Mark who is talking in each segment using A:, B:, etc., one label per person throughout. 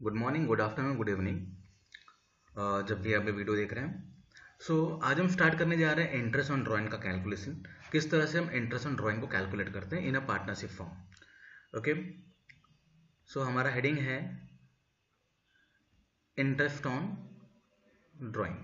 A: Good morning, good afternoon, good evening, जब भी आप ये वीडियो देख रहे हैं। आज हम स्टार्ट करने जा रहे हैं इंटरेस्ट ऑन ड्राइंग का कैलकुलेशन। किस तरह से हम इंटरेस्ट ऑन ड्राइंग को कैलकुलेट करते हैं इन अ पार्टनरशिप फॉर्म। ओके, हमारा हेडिंग है इंटरेस्ट ऑन ड्राइंग।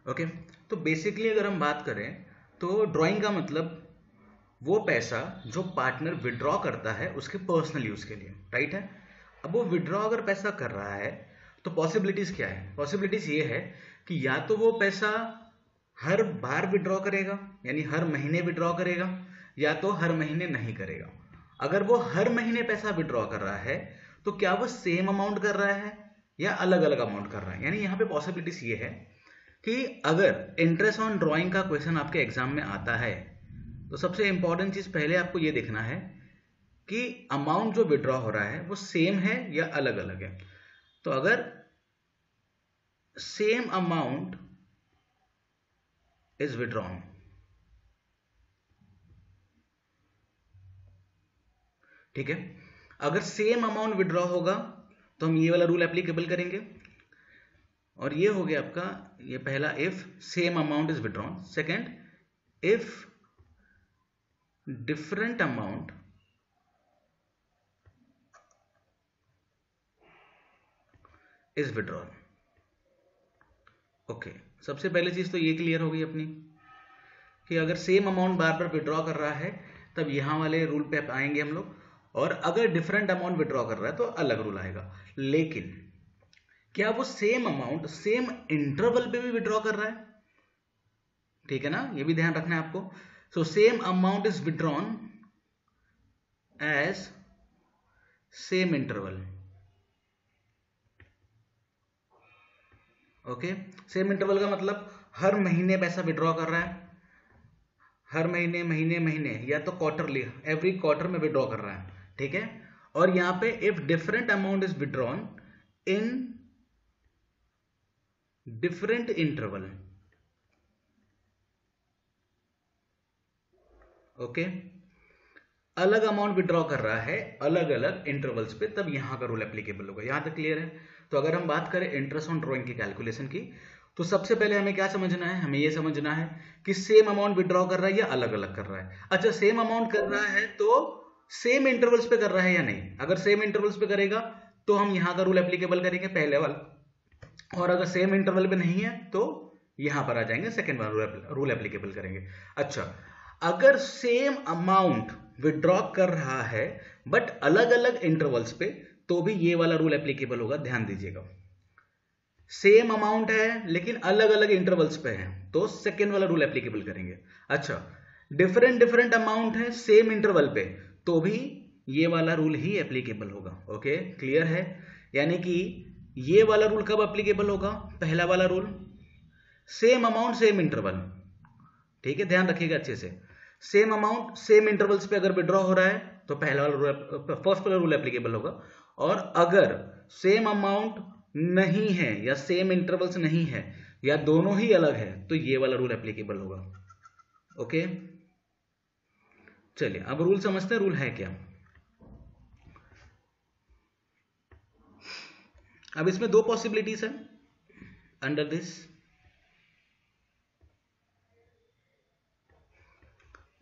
A: ओके, तो बेसिकली अगर हम बात करें तो ड्राइंग का मतलब वो पैसा जो पार्टनर विड्रॉ करता है उसके पर्सनल यूज के लिए, राइट है। अब वो विड्रॉ अगर पैसा कर रहा है तो पॉसिबिलिटीज क्या है? पॉसिबिलिटीज ये है कि या तो वो पैसा हर बार विड्रॉ करेगा, यानी हर महीने विड्रॉ करेगा, या तो हर महीने नहीं करेगा। अगर वो हर महीने पैसा विड्रॉ कर रहा है तो क्या वो सेम अमाउंट कर रहा है या अलग अलग अमाउंट कर रहा है? यानी यहाँ पे पॉसिबिलिटीज ये है कि अगर इंटरेस्ट ऑन ड्राइंग का क्वेश्चन आपके एग्जाम में आता है तो सबसे इंपॉर्टेंट चीज पहले आपको ये देखना है कि अमाउंट जो विड्रॉ हो रहा है वो सेम है या अलग अलग है। तो अगर सेम अमाउंट इज विड्रॉन, ठीक है, अगर सेम अमाउंट विड्रॉ होगा तो हम ये वाला रूल एप्लीकेबल करेंगे। और ये हो गया आपका ये पहला, if same amount is withdrawn. Second, if different amount is withdrawn. Okay, सबसे पहली चीज तो ये क्लियर हो गई अपनी कि अगर सेम अमाउंट बार बार विड्रॉ कर रहा है तब यहां वाले रूल पे आएंगे हम लोग, और अगर डिफरेंट अमाउंट विड्रॉ कर रहा है तो अलग रूल आएगा। लेकिन क्या वो सेम अमाउंट सेम इंटरवल पे भी विड्रॉ कर रहा है? ठीक है ना, ये भी ध्यान रखना है आपको। So same amount is withdrawn as same interval. Okay, same interval का मतलब हर महीने पैसा विड्रॉ कर रहा है, हर महीने महीने महीने, या तो क्वार्टरली, एवरी क्वार्टर में विड्रॉ कर रहा है, ठीक है। और यहां पे if different amount is withdrawn in different interval. Okay, अलग अमाउंट विड्रॉ कर रहा है अलग अलग इंटरवल्स पे, तब यहां का रूल एप्लीकेबल होगा। यहां तक क्लियर है? तो अगर हम बात करें इंटरेस्ट ऑन ड्राइंग की कैलकुलेशन की, तो सबसे पहले हमें क्या समझना है? हमें यह समझना है कि सेम अमाउंट विड्रॉ कर रहा है या अलग अलग कर रहा है। अच्छा, सेम अमाउंट कर रहा है तो सेम इंटरवल्स पे कर रहा है या नहीं? अगर सेम इंटरवल्स पे करेगा तो हम यहां का रूल एप्लीकेबल करेंगे, पहले वाला। और अगर सेम इंटरवल पे नहीं है तो यहां पर आ जाएंगे, सेकेंड वाला रूल एप्लीकेबल करेंगे। अच्छा, अगर सेम अमाउंट विड्रॉ कर रहा है बट अलग अलग इंटरवल्स पे, तो भी ये वाला रूल एप्लीकेबल होगा। ध्यान दीजिएगा, सेम अमाउंट है लेकिन अलग अलग इंटरवल्स पे है तो सेकेंड वाला रूल एप्लीकेबल करेंगे। अच्छा, डिफरेंट डिफरेंट अमाउंट है सेम इंटरवल पे, तो भी ये वाला रूल ही एप्लीकेबल होगा। ओके, क्लियर है? यानी कि ये वाला रूल कब एप्लीकेबल होगा? पहला वाला rule, same amount same interval, ठीक है, ध्यान रखिएगा अच्छे से। सेम अमाउंट सेम इंटरवल्स पे अगर विड्रॉ हो रहा है तो पहला वाला रूल, फर्स्ट वाला रूल एप्लीकेबल होगा। और अगर सेम अमाउंट नहीं है या सेम इंटरवल्स नहीं है या दोनों ही अलग है तो ये वाला रूल एप्लीकेबल होगा। ओके, चलिए अब रूल समझते हैं, रूल है क्या। अब इसमें दो पॉसिबिलिटीज है अंडर दिस।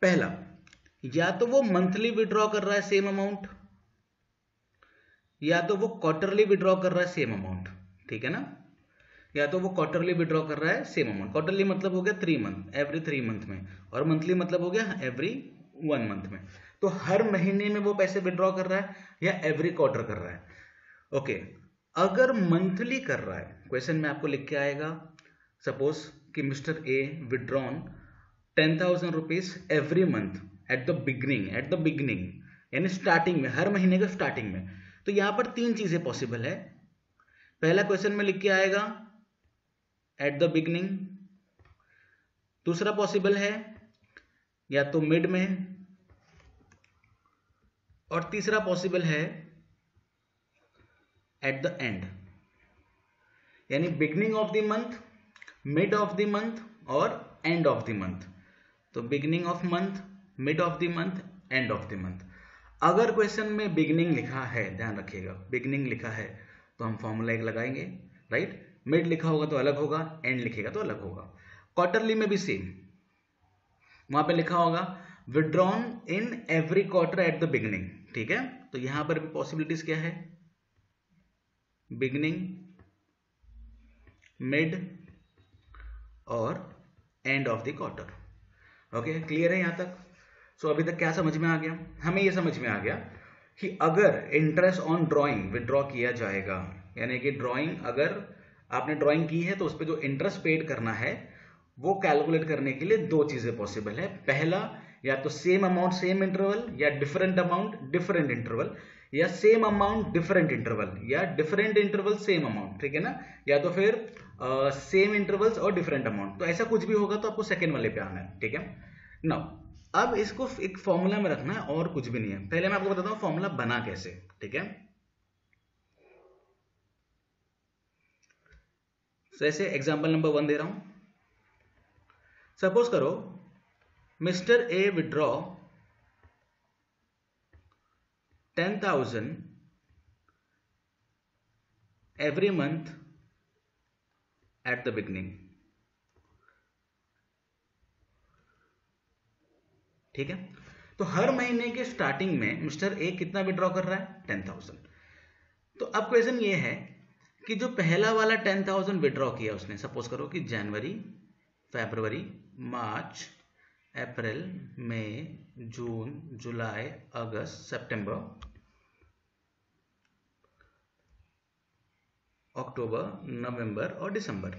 A: पहला, या तो वो मंथली विड्रॉ कर रहा है सेम अमाउंट, या तो वो क्वार्टरली विड्रॉ कर रहा है सेम अमाउंट, ठीक है ना। या तो वो क्वार्टरली विड्रॉ कर रहा है सेम अमाउंट, क्वार्टरली मतलब हो गया 3 मंथ, एवरी 3 मंथ में, और मंथली मतलब हो गया एवरी 1 मंथ में। तो हर महीने में वो पैसे विड्रॉ कर रहा है या एवरी क्वार्टर कर रहा है। ओके, अगर मंथली कर रहा है, क्वेश्चन में आपको लिख के आएगा सपोज कि mister A withdrawn 10,000 rupees every month at the beginning, यानी स्टार्टिंग में, हर महीने के स्टार्टिंग में। तो यहां पर तीन चीजें पॉसिबल है। पहला क्वेश्चन में लिख के आएगा एट द बिगनिंग, दूसरा पॉसिबल है या तो मिड में, और तीसरा पॉसिबल है एट द एंड, यानी beginning of the month, mid of the month और एंड ऑफ द मंथ। तो beginning of month, mid of the month, end of the month. अगर क्वेश्चन में बिगनिंग लिखा है, ध्यान रखिएगा, बिगनिंग लिखा है तो हम फॉर्मूला एक लगाएंगे, राइट। मिड लिखा होगा तो अलग होगा, एंड लिखेगा तो अलग होगा। क्वार्टरली में भी सेम, वहां पे लिखा होगा withdrawn in every quarter at the beginning, ठीक है। तो यहां पर भी पॉसिबिलिटीज क्या है, बिगनिंग, मिड और end of the quarter. Okay, clear है यहां तक। सो अभी तक क्या समझ में आ गया, हमें यह समझ में आ गया कि अगर इंटरेस्ट ऑन ड्राइंग विड्रॉ किया जाएगा, यानी कि ड्राइंग अगर आपने ड्राइंग की है तो उस पर जो इंटरेस्ट पेड करना है वो कैलकुलेट करने के लिए दो चीजें पॉसिबल है। पहला, या तो सेम अमाउंट सेम इंटरवल, या डिफरेंट अमाउंट डिफरेंट इंटरवल, या सेम अमाउंट डिफरेंट इंटरवल, या डिफरेंट इंटरवल सेम अमाउंट, ठीक है ना। या तो फिर सेम इंटरवल्स और डिफरेंट अमाउंट, तो ऐसा कुछ भी होगा तो आपको सेकेंड वाले पे आना है, ठीक है। नाउ अब इसको एक फॉर्मूला में रखना है और कुछ भी नहीं है। पहले मैं आपको बताता हूं फॉर्मूला बना कैसे, ठीक है। तो ऐसे एग्जांपल नंबर 1 दे रहा हूं। सपोज करो mister A withdraw 10,000 every month at the beginning, ठीक है। तो हर महीने के स्टार्टिंग में मिस्टर ए कितना विड्रॉ कर रहा है, 10,000। तो अब क्वेश्चन ये है कि जो पहला वाला 10,000 विड्रॉ किया उसने, सपोज करो कि जनवरी, फरवरी, मार्च, अप्रैल, मई, जून, जुलाई, अगस्त, सितंबर, अक्टूबर, नवंबर और दिसंबर।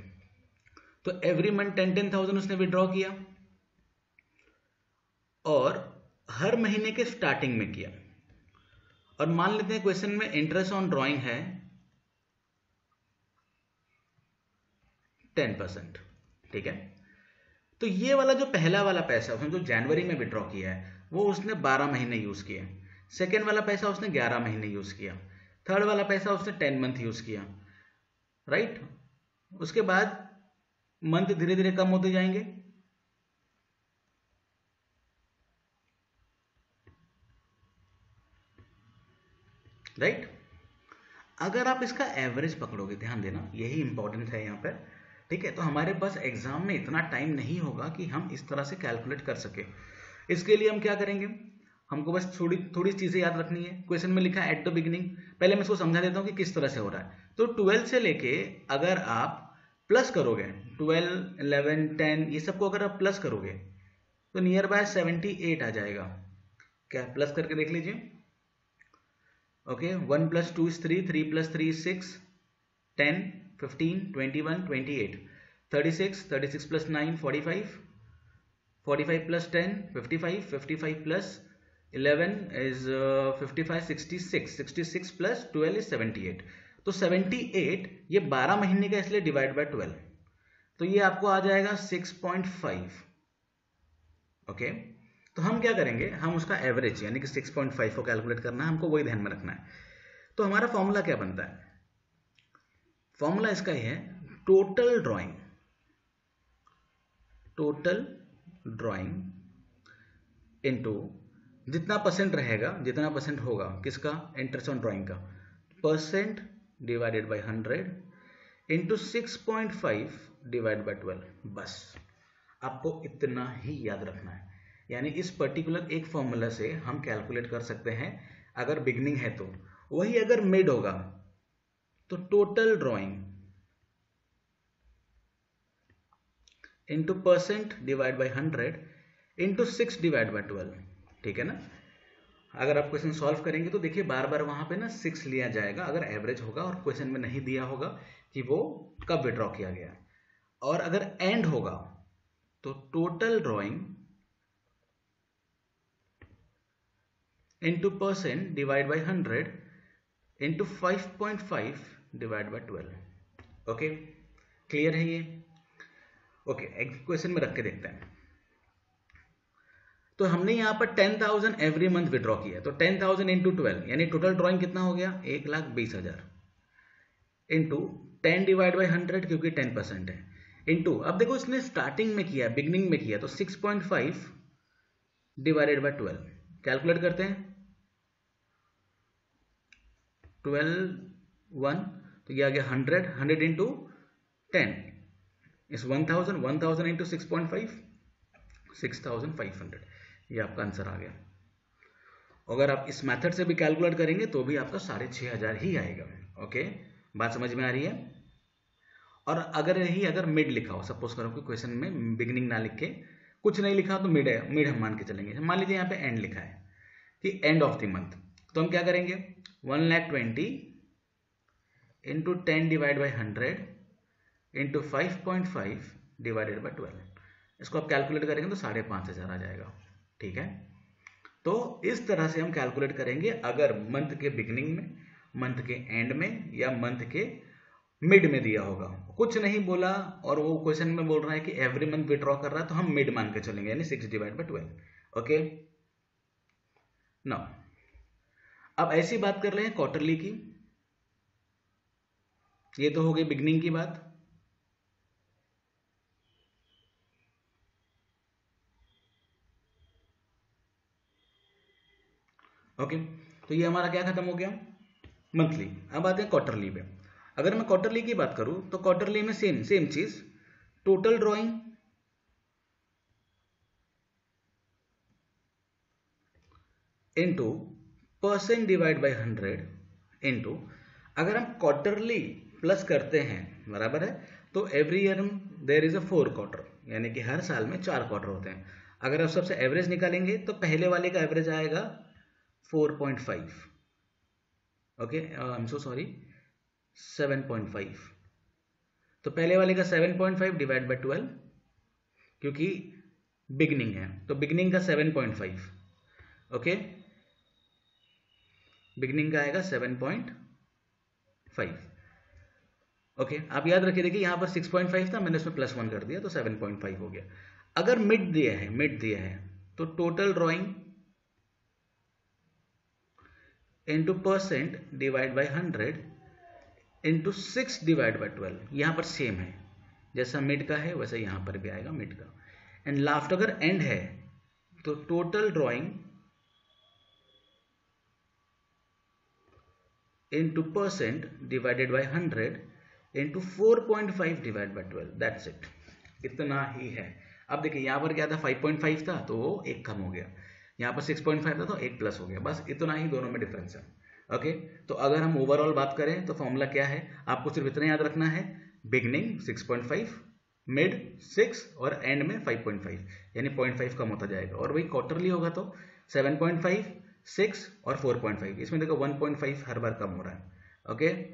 A: तो एवरी मंथ 10,000 उसने विड्रॉ किया और हर महीने के स्टार्टिंग में किया। और मान लेते हैं क्वेश्चन में इंटरेस्ट ऑन ड्राइंग है 10%, ठीक है। तो ये वाला जो पहला वाला पैसा उसने जो जनवरी में विड्रॉ किया है वो उसने 12 महीने यूज किया। सेकेंड वाला पैसा उसने 11 महीने यूज किया। थर्ड वाला पैसा उसने 10 मंथ यूज किया, राइट। उसके बाद मंथ धीरे धीरे कम होते जाएंगे, राइट। अगर आप इसका एवरेज पकड़ोगे, ध्यान देना यही इंपॉर्टेंट है यहाँ पर, ठीक है। तो हमारे पास एग्जाम में इतना टाइम नहीं होगा कि हम इस तरह से कैलकुलेट कर सके। इसके लिए हम क्या करेंगे, हमको बस थोड़ी थोड़ी चीजें याद रखनी है। क्वेश्चन में लिखा है एट द बिगिनिंग, पहले मैं इसको समझा देता हूँ कि किस तरह से हो रहा है। तो 12 से लेके अगर आप प्लस करोगे, 12, 11, 10 ये सबको अगर आप प्लस करोगे तो नियर बाय 78 आ जाएगा। क्या, प्लस करके देख लीजिए। Okay, 1 + 2 is 3, 3 + 3 is 6, 10, 15, 21, 28, 36, 36 + 9, 45, 45 + 10, 55, 55 + 11 is 55, 66, 66 + 12 is 78। तो 78 ये 12 महीने का, इसलिए डिवाइड बाय 12, तो ये आपको आ जाएगा 6.5। ओके, तो हम क्या करेंगे, हम उसका एवरेज यानी कि 6.5 को कैलकुलेट करना है, हमको वही ध्यान में रखना है। तो हमारा फॉर्मूला क्या बनता है, फॉर्मूला इसका ही है total drawing, total drawing into जितना परसेंट रहेगा, जितना परसेंट होगा किसका, इंटरेस्ट ऑन ड्राइंग का, percent divided by 100 into 6.5 divide by 12। बस आपको इतना ही याद रखना है। यानी इस पर्टिकुलर एक फॉर्मूला से हम कैलकुलेट कर सकते हैं अगर बिगनिंग है तो। वही अगर मिड होगा तो total drawing into percent divide by 100 into 6 divide by 12, ठीक है ना। अगर आप क्वेश्चन सॉल्व करेंगे तो देखिए बार बार वहां पे ना 6 लिया जाएगा अगर एवरेज होगा और क्वेश्चन में नहीं दिया होगा कि वो कब विड्रॉ किया गया। और अगर एंड होगा तो total drawing into percent divide by 100 into 5.5 divide by 12। Okay, clear है ये। ओके, एक क्वेश्चन में रख के देखते हैं। तो हमने यहां पर 10,000 एवरी मंथ विड्रॉ किया, तो 10,000 इंटू 12 यानी टोटल ड्रॉइंग कितना हो गया, 1,20,000 इंटू 10 डिवाइड बाई 100 क्योंकि 10% है, इंटू अब देखो इसने स्टार्टिंग में किया, बिगनिंग में किया, तो 6.5 डिवाइडेड बाई 12 कैलकुलेट करते हैं। 1 तो ये आ गया 100 इंटू 10 इस 1000 इंटू 6.5 6500, ये आपका आंसर आ गया। अगर आप इस मेथड से भी कैलकुलेट करेंगे तो भी आपका 6500 ही आएगा। ओके, बात समझ में आ रही है? और अगर मिड लिखा हो, सपोज करो कि क्वेश्चन में बिगिनिंग ना लिख के कुछ नहीं लिखा तो मिड है, मिड हम मान के चलेंगे। मान लीजिए यहाँ पे एंड लिखा है कि एंड ऑफ द मंथ, तो हम क्या करेंगे 1,20,000 into 10 divide by 100 into 5.5 divided by 12, इसको आप कैलकुलेट करेंगे तो 5,500 आ जाएगा। ठीक है, तो इस तरह से हम कैलकुलेट करेंगे अगर मंथ के बिगिनिंग में, मंथ के एंड में या मंथ के मिड में दिया होगा। कुछ नहीं बोला और वो क्वेश्चन में बोल रहा है कि एवरी मंथ विड्रॉ कर रहा है, तो हम मिड मान के चलेंगे, यानी 6 डिवाइड बाई 12। ओके, नाउ अब ऐसी बात कर रहे हैं क्वार्टरली की। ये तो हो गई बिगनिंग की बात। ओके, तो ये हमारा क्या खत्म हो गया, मंथली। अब आते हैं क्वार्टरली पे। अगर मैं क्वार्टरली की बात करूं तो क्वार्टरली में सेम चीज, total drawing into percent divide by 100 into, अगर हम क्वार्टरली प्लस करते हैं बराबर है, तो every year there is a 4 quarter, यानी कि हर साल में 4 क्वार्टर होते हैं। अगर आप सबसे एवरेज निकालेंगे तो पहले वाले का एवरेज आएगा 4.5, okay, I am so sorry 7.5। तो पहले वाले का 7.5 डिवाइड बाय 12, क्योंकि बिगनिंग है तो बिगनिंग का 7.5, ओके, बिगनिंग का आएगा 7.5। ओके, आप याद रखिए, देखिए यहां पर 6.5 था, मैंने उसमें +1 कर दिया तो 7.5 हो गया। अगर मिड दिया है तो total drawing into percent divide by 100 into 6 divide by 12, यहां पर सेम है, जैसा मिड का है वैसा यहां पर भी आएगा मिड का। एंड लास्ट अगर एंड है तो total drawing into percent divided by 100 into 4.5 divide by 12, that's it, इतना ही है। अब देखिए यहाँ पर क्या था, 5.5 था तो वो एक कम हो गया, यहाँ पर 6.5 था तो एक प्लस हो गया, बस इतना ही दोनों में डिफरेंस है। ओके, तो अगर हम ओवरऑल बात करें तो फॉर्मूला क्या है, आपको सिर्फ इतना याद रखना है, बिगनिंग 6.5, मिड 6 और एंड में 5.5, यानी 0.5 कम होता जाएगा। और वही क्वार्टरली होगा तो 7.5, 6 और 4.5, इसमें देखो 1.5 हर बार कम हो रहा है। ओके।